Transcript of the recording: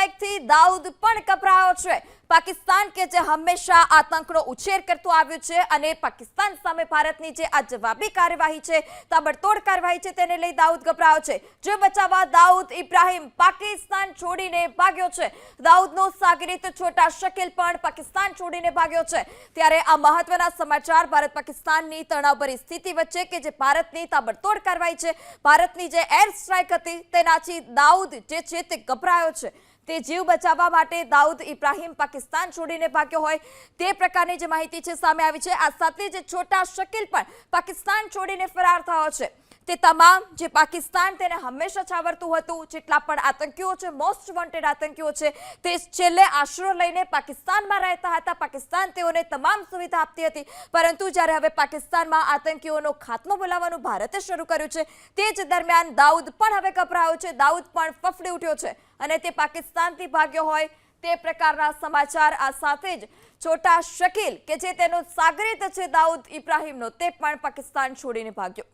સ્ટ્રાઇકથી દાઉદ પણ ગભરાયો છે। પાકિસ્તાન કે જે હંમેશા આતંકનો ઉછેર કરતો આવ્યો છે અને પાકિસ્તાન સામે ભારતની જે આ જવાબી કાર્યવાહી છે, તાબડતોડ કાર્યવાહી છે, તેને લઈ દાઉદ ગભરાયો છે। જે બચાવવા દાઉદ ઇબ્રાહિમ પાકિસ્તાન છોડીને ભાગ્યો છે। દાઉદનો સાગરીત છોટા શકીલ પણ પાકિસ્તાન છોડીને ભાગ્યો છે। ત્યારે આ મહત્વના સમાચાર ભારત પાકિસ્તાનની તણાવભરી સ્થિતિ વચ્ચે કે જે ભારતની તાબડતોડ કાર્યવાહી છે, ભારતની જે એર સ્ટ્રાઇક હતી તેનાથી દાઉદ જે છે તે ગભરાયો છે। તે જીવ બચાવવા માટે દાઉદ ઇબ્રાહિમ પાકિસ્તાન છોડીને ભાગ્યો હોય તે પ્રકારની જે માહિતી છે સામે આવી છે। આ સાથે જે છોટા શકીલ પણ પાકિસ્તાન છોડીને ફરાર થયો છે। તે તમામ જે પાકિસ્તાન તેને હંમેશા છાવરતું હતું, જેટલા પણ આતંકીઓ છે, મોસ્ટ વોન્ટેડ આતંકીઓ છે, તે છેલ્લે આશરો લઈને પાકિસ્તાનમાં રહેતા હતા। પાકિસ્તાન તેઓને તમામ સુવિધા આપતી હતી, પરંતુ જ્યારે હવે પાકિસ્તાનમાં આતંકીઓનો ખાત્મો બોલાવવાનું ભારતે શરૂ કર્યું છે, તે જ દરમિયાન દાઉદ પણ હવે ગભરાયો છે। દાઉદ પણ ફફડી ઉઠ્યો છે અને તે પાકિસ્તાનથી ભાગ્યો હોય તે પ્રકારના સમાચાર। આ સાથે જ છોટા શકીલ કે જે તેનો સાગરીત છે દાઉદ ઇબ્રાહિમનો, તે પણ પાકિસ્તાન છોડીને ભાગ્યો।